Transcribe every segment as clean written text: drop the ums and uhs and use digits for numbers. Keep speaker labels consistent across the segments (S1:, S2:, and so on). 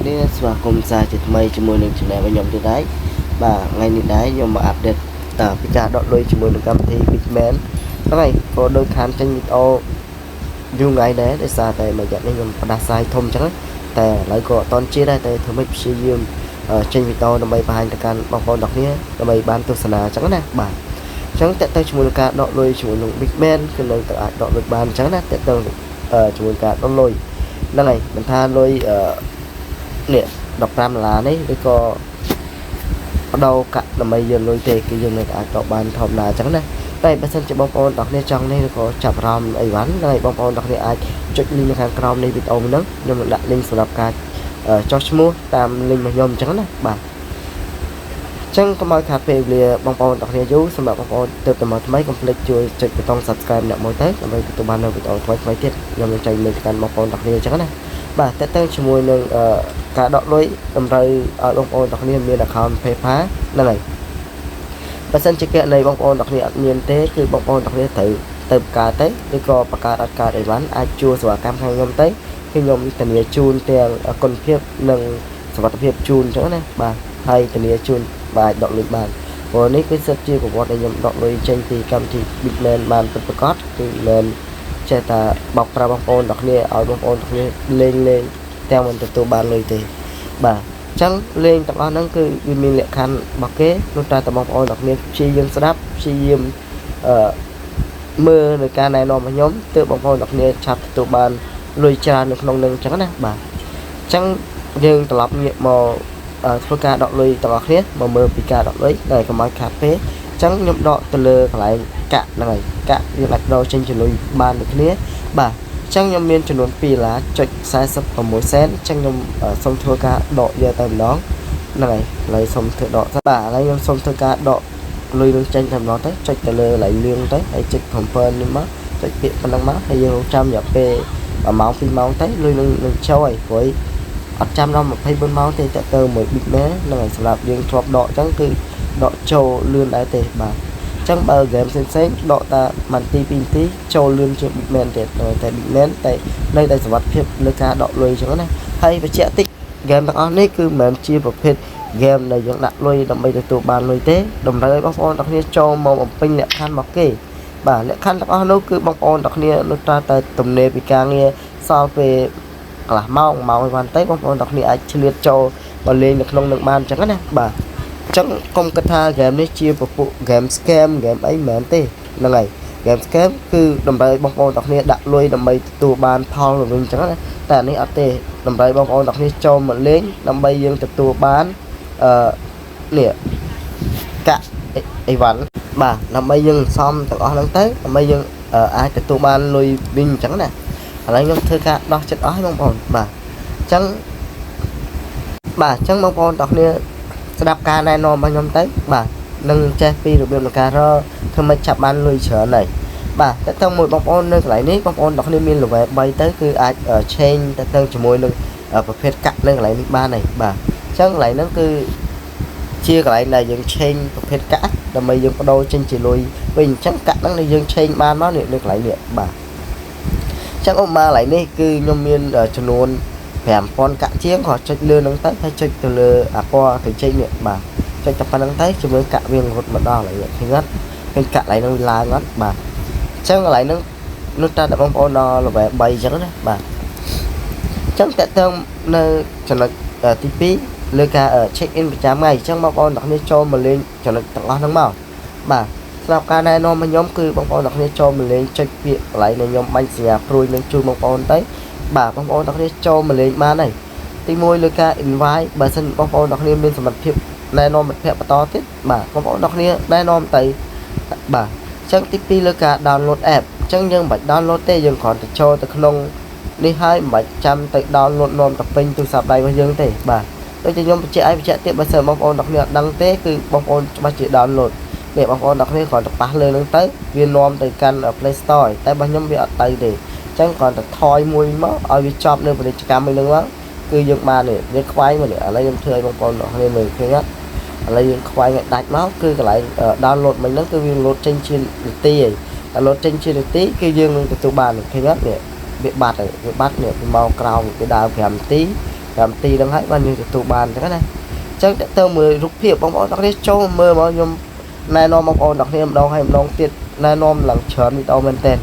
S1: នេះស្វាគមន៍សារជាថ្មីជាមួយនឹង channel របស់ខ្ញុំទៀតហើយបាទថ្ងៃនេះដែរខ្ញុំមកអាប់ដេតពីការដកលុយជាមួយនឹងកម្មវិធី Bitman ហ្នឹងហើយក៏ដូចខានចេញវីដេអូយូរថ្ងៃដែរដោយសារតែមួយរយៈនេះខ្ញុំផ្ដាសាយធំអញ្ចឹងតែឥឡូវក៏អត់តន់ជាដែរតែធ្វើម៉េចព្យាយាមចេញវីដេអូដើម្បីបង្ហាញទៅកាន់បងប្អូនទាំងគ្នាដើម្បីបានទស្សនាអញ្ចឹងណាបាទអញ្ចឹងតើទៅជាមួយនឹងការដកលុយជាមួយនឹង Bitman គឺនៅតែអាចដកលុយបានអញ្ចឹងណាតើទៅជាមួយការដកលុយហ្នឹងហើយមិនថាលុយនេះ$15នេះឬក៏បដោកាក់ដើម្បីយកលុយទេគឺយើងនឹងអាចដកបានធម្មតាអញ្ចឹងណាតែបើសិនជាបងប្អូនទាំងគ្នាចង់នេះឬក៏ចាប់អារម្មណ៍អីវ៉ាន់ហើយបងប្អូនទាំងគ្នាអាចចុច link នៅខាងក្រោមនៃវីដេអូនេះខ្ញុំនឹងដាក់ link សម្រាប់ការចុះឈ្មោះតាម link របស់ខ្ញុំអញ្ចឹងណាបាទអញ្ចឹងកុំឲ្យខាតពេលវេលាបងប្អូនទាំងគ្នាយូរសម្រាប់បងប្អូនទើបតែមកថ្មីកុំភ្លេចជួយចុចប៊ូតុង Subscribe អ្នកមួយទៅដើម្បីទទួលបាននូវវីដេអូថ្មីៗទៀតខ្ញុំនឹងចែកលេខទៅកាន់បងប្អូនទាំងគ្នាអញ្ចឹងណាបាទតើទៅជាមួយនឹងការដកលុយតម្រូវឲ្យបងប្អូនទាំងគ្នាមាន account PayPal ហ្នឹងហើយបើសិនជាករណីបងប្អូនទាំងគ្នាអត់មានទេគឺបងប្អូនទាំងគ្នាត្រូវទៅបង្កើតទៅឬក៏បង្កើតអត់កើតអីវ៉ាន់អាចជួលសេវាកម្មខាងខ្ញុំទៅគឺខ្ញុំធានាជូនទាំងគុណភាពនិងសុវត្ថិភាពជូនអញ្ចឹងណាបាទហើយធានាជូនបាទដកលុយបានព្រោះនេះគឺសិតជាប្រវត្តិដែលខ្ញុំដកលុយចេញពីកម្មវិធី Bitman បានពិតប្រាកដគឺមិនចេះតែបោកប្រាស់បងប្អូនទាំងគ្នាឲ្យបងប្អូនទាំងគ្នាលេងទាំងមិនទទួលបានលុយទេបាទអញ្ចឹងលេងទាំងអស់ហ្នឹងគឺវាមានលក្ខខណ្ឌរបស់គេនោះតែបងប្អូនទាំងគ្នាព្យាយាមស្ដាប់ព្យាយាមមើលនៅការណែនាំរបស់ខ្ញុំទើបបងប្អូនទាំងគ្នាឆាប់ទទួលបានលុយច្រើននៅក្នុងនឹងអញ្ចឹងណាបាទអញ្ចឹងយើងត្រឡប់ងាកមកធ្វើការដកលុយទាំងអស់គ្នាមកមើលពីការដកលុយហើយកុំឲ្យខាតពេលអញ្ចឹងខ្ញុំដកទៅលើកន្លែងកាក់ហ្នឹងហើយកាក់យើងអាចដកចេញជាលុយបានដូចគ្នាបាទអញ្ចឹងខ្ញុំមានចំនួន$2.46សេនអញ្ចឹងខ្ញុំសូមធ្វើការដកយកតែម្ដងហ្នឹងហើយឥឡូវសូមធ្វើដកបាទឥឡូវខ្ញុំសូមធ្វើការដកលុយនឹងចេញតែម្ដងទៅចុចទៅលើកន្លែងលឿងទៅហើយចុច confirm នេះមកចុចពាក្យប៉ុណ្ណឹងមកហើយយើងចាំរយៈពេល1ម៉ោង2ម៉ោងទៅលុយនឹងចូលហើយព្រោះអត់ចាំដល់24ម៉ោងទេតើទៅមួយ Bitman ហ្នឹងហើយសម្រាប់យើងធ្លាប់ដកអញ្ចឹងគឺដកចូលលឿនដែរទេបាទអញ្ចឹងបើហ្គេមផ្សេងៗដកតា1នាទី2នាទីចូលលឿនជាង Bitman ទៀតតែ Bitman តែនៅតែសុវត្ថិភាពលើការដកលុយអញ្ចឹងណាហើយបញ្ជាក់តិចហ្គេមទាំងអស់នេះគឺមិនមែនជាប្រភេទហ្គេមដែលយើងដាក់លុយដើម្បីទទួលបានលុយទេតម្រូវឲ្យបងប្អូនទាំងគ្នាចូលមកបំពេញលក្ខខណ្ឌរបស់គេបាទលក្ខខណ្ឌទាំងអស់នោះគឺបងប្អូនទាំងគ្នានោះតែទំនេរពីការងារសល់ពេលកន្លះម៉ោងឲ្យបានទៅបងប្អូនទាំងគ្នាអាចឆ្លៀតចូលមកលេងនៅក្នុងនឹងបានអញ្ចឹងណាបាទអញ្ចឹងកុំគិតថាហ្គេមនេះជាពពួកហ្គេម scam ហ្គេមអីមិនមែនទេហ្នឹងហើយហ្គេម scam គឺតម្រូវបងប្អូនទាំងគ្នាដាក់លុយដើម្បីទទួលបានផលវិញអញ្ចឹងណាតែនេះអត់ទេតម្រូវបងប្អូនទាំងគ្នាចូលមកលេងដើម្បីយើងទទួលបាននេះកាក់អីវ៉ាន់បាទដើម្បីយើងសំទាំងអស់ហ្នឹងទៅដើម្បីយើងអាចទទួលបានលុយវិញអញ្ចឹងណាឥឡូវខ្ញុំធ្វើការដោះចិត្តអស់ហើយបងប្អូនបាទអញ្ចឹងបងប្អូនទាំងគ្នាស្ដាប់ការណែនាំរបស់ខ្ញុំទៅបាទនឹងចេះពីរបៀបនៃការធ្វើម៉េចចាប់បានលុយច្រើនហើយបាទតើតើមួយបងប្អូននៅកន្លែងនេះបងប្អូនទាំងគ្នាមាន level 3ទៅគឺអាច change ទៅជាមួយនឹងប្រភេទកាក់នៅកន្លែងនេះបានហើយបាទអញ្ចឹងកន្លែងហ្នឹងគឺជាកន្លែងដែលយើង change ប្រភេទកាក់ដើម្បីយើងបដូរចេញជាលុយវិញអញ្ចឹងកាក់ហ្នឹងដែលយើង change បានមកនេះនៅកន្លែងនេះបាទអញ្ចឹងឧបមាកន្លែងនេះគឺខ្ញុំមានចំនួន5000កាក់ជាងក៏ចុចលើហ្នឹងទៅហើយចុចទៅលើអាពណ៌ទៅចេញនេះបាទចុចតែប៉ុណ្្នឹងទៅជាមួយកាក់វារត់មកដល់ហើយឃើញអត់ឃើញកាក់កន្លែងហ្នឹងឡើងអត់បាទអញ្ចឹងកន្លែងហ្នឹងនោះតែបងប្អូនដល់ level 3អញ្ចឹងណាបាទអញ្ចឹងតើតើនៅចំណុចទី2លើការ check in ប្រចាំថ្ងៃអញ្ចឹងបងប្អូនទាំងគ្នាចូលមកលេងចំណុចទាំងអស់ហ្នឹងមកបាទសម្រាប់ការណែនាំរបស់ខ្ញុំគឺបងប្អូនទាំងគ្នាចូលមកលេងចុចពាក្យកន្លែងដែលខ្ញុំបាញ់សញ្ញាព្រួយនឹងជូនបងប្អូនទៅបាទបងប្អូនទាំងគ្នាចូលមកលេងបានហើយទី1លើការ invite បើសិនបងប្អូនទាំងគ្នាមានសមត្ថភាពណែនាំមិត្តភ័ក្តិបន្តទៀតបាទបងប្អូនទាំងគ្នាណែនាំទៅបាទអញ្ចឹងទី2លើការ download app អញ្ចឹងយើងមិនបាច់ download ទេយើងគ្រាន់តែចូលទៅក្នុងនេះហើយមិនបាច់ចាំទៅ download នាំទៅពេញទូរស័ព្ទដៃរបស់យើងទេបាទដូចខ្ញុំបញ្ជាក់ទៀតបើសិនបងប្អូនទាំងគ្នាអត់ដឹងទេគឺបងប្អូនច្បាស់ជា download នេះបងប្អូនទាំងគ្នាគ្រាន់តែប៉ះលើនឹងទៅវានាំទៅកាន់ Play Store តែរបស់ខ្ញុំវាអត់ទៅទេអញ្ចឹងគ្រាន់តែថយមួយមកឲ្យវាចប់នៅពាណិជ្ជកម្មហ្នឹងមកគឺយើងបាននេះវាខ្វាយមកនេះឥឡូវខ្ញុំធ្វើឲ្យបងប្អូនទាំងគ្នាមើលឃើញអត់ឥឡូវយើងខ្វាយឲ្យដាច់មកគឺកន្លែង download មិញហ្នឹងគឺវា load ចេញជានាទីហើយតែ load ចេញជានាទីគឺយើងនឹងទទួលបានឃើញអត់នេះវាបាត់ហើយវាបាត់នេះពីមកក្រោមវាដើរ5នាទី cảm tí đang hãy bao nhiêu tụ bàn thế này chắc tao mới rút phiệp bóng bóng đặc biệt cho mơ mà nhom nay non bóng bóng đặc biệt đâu hay non tiết nay non lằng chớn bị tao men tên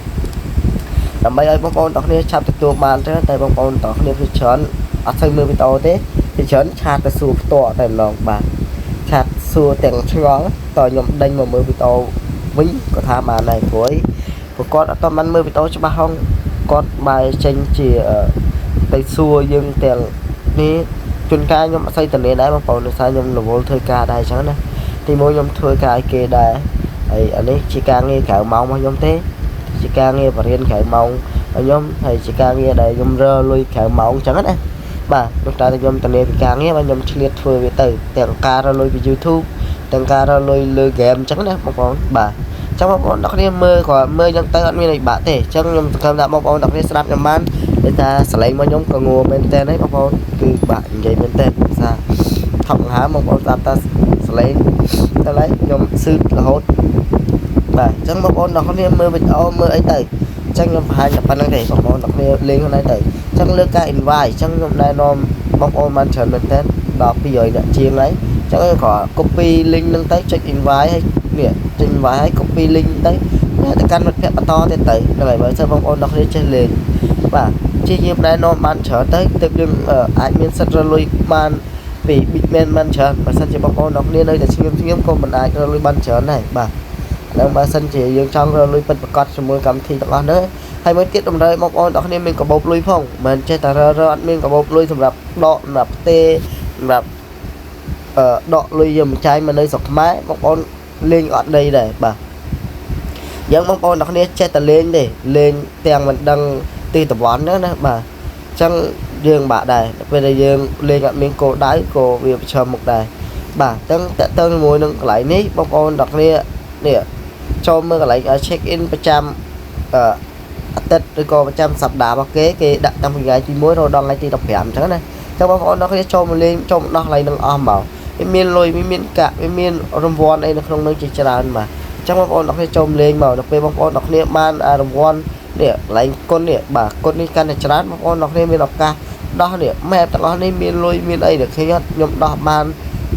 S1: làm bây giờ bóng bóng đặc biệt chạm tụ bàn thế tại bóng bóng đặc biệt chớn ở xây mưa bị tao thế thì chớn chặt từ sụp tọa tại lòng bàn chặt xua tiền ngón tao nhom đánh mà mưa bị tao vĩnh có tha mà này với con đã tao ăn mưa bị tao cho ba không con bài tranh chỉ ở tay xua dương tiền ní chuyên ca nhưng mà xây tận này đấy mà còn được sai nhưng là vô thời ca đây chẳng này thì mỗi nhóm thời ca kia đây ấy anh ấy chỉ ca nghe khảo mong mà nhóm thế chỉ ca nghe và riêng khảo mong ở nhóm thầy chỉ ca nghe đây nhóm rơ lui khảo mong chẳng đấy mà lúc ta thì nhóm tận này ca nghe mà nhóm liệt phơi về từ tiền ca ra lui về YouTube tiền ca ra lui lừa game chẳng đấy mà còn bà trong một con đặc biệt mơ còn mơ nhân tới như này bạn thể trong nhóm cầm đã một con đặc biệt sắp nhầm ban người ta sẽ lấy một nhóm còn ngồi bên tên đấy một con cứ bạn vậy bên tên sao thọng há một con ta sẽ lấy ta lấy nhóm sư là hốt và trong một con đặc biệt mơ bên mơ ấy tới trong nhóm hai nhập ban năng thể một con đặc biệt lên hôm nay tới trong lứa ca invite trong nhóm này nó một con man trở bên tên đó bây giờ đã chiên lấy chẳng có copy link nâng tới check invite hay nè trình vài hay copy link đấy thì căn một phép to thế tới rồi với sơ bóng ôn đọc lên trên liền và chi nhiêu đây nó man trở tới tiếp đương ở ai miền sân rồi lui man vì bị men man trở và sân chỉ bóng ôn đọc lên đây để xin nghiêm con mình ai rồi lui ban trở này bà đang ba sân chỉ dương trong rồi lui bật cọt cho môi cầm thì tao nữa hay mới tiết đồng đây bóng ôn đọc nên mình có bột lui phong mình chơi tà rơ mình có bột luiសម្រាប់ដកសម្រាប់ទេសម្រាប់ដកlui giùm chai mà nơi sọc máy bóng ôn lên ở đây này bà giống bóng ôn đặc biệt che tờ lên để lên tiền mình đăng ti tập quán nữa nè bà chẳng dương bà này bây giờ dương lên gặp miếng cổ đáy cổ việc chờ một đài bà tăng tân mùi nâng lại ní bóng ôn đặc biệt nè cho mơ lại check in 100 tết rồi có 100 sập đá bao kế cái đặt trong ngày thì mới rồi đăng ngay thì đọc hẻm chẳng này trong bóng ôn nó sẽ cho mình lên trong nó lại nâng om bảo miền lôi miền cả miền rồng vòn đây nó không nơi chỉ tràn mà trong bóng ôn nó sẽ trồng lên màu đặc biệt bóng ôn nó sẽ ban rồng vòn để lấy con để bà con đi căn để tràn bóng ôn nó sẽ miền đọc ca đó để mẹ tao nó nên miền lôi miền đây được khi nhất nhom đọc ban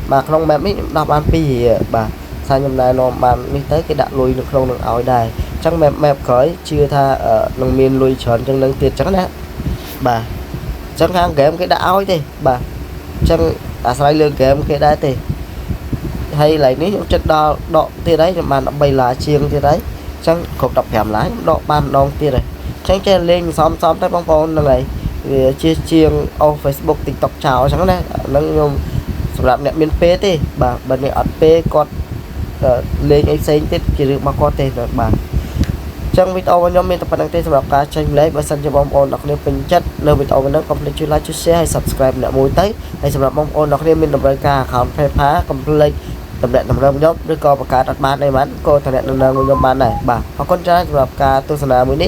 S1: mà không mẹ mấy đọc ban pi gì bà sao nhom này nó ban đi tới cái đạn lôi được không được áo đài chẳng mẹ khởi chưa tha ở nông miền lôi tròn trong nâng tiệt chẳng đấy bà chẳng hàng kém cái áo ấy thì bà chẳng sai lương kém cái đá thì hay lại nếu chất đo đọ tia đấy mà nó bay là chiêng tia đấy chẳng cột đọc hẻm lái đọ ban non tia này chẳng trên lên xóm tới bóng con này chia chiêng ô Facebook TikTok chào chẳng đấy nâng nhung làm nệm miền phê thì bà này ở phê con lên ấy xây tết chỉ được mà có tên rồi bà trong video của nhóm mình tập đăng tên sắp cá tranh lấy và sân cho bóng ôn đặc biệt bình chất nơi video của nó complete like chia share hay subscribe để mối tới hay sắp bóng ôn đặc biệt mình đồng thời cả khám phá phá complete tập luyện tầm rộng nhóm đứa con và cả đặt bán này bán cô tập luyện đồng nhóm bán này bà hoặc con trai sắp cá tôi sẽ làm mới đi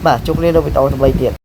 S1: bà chúc nên video tập bay tiền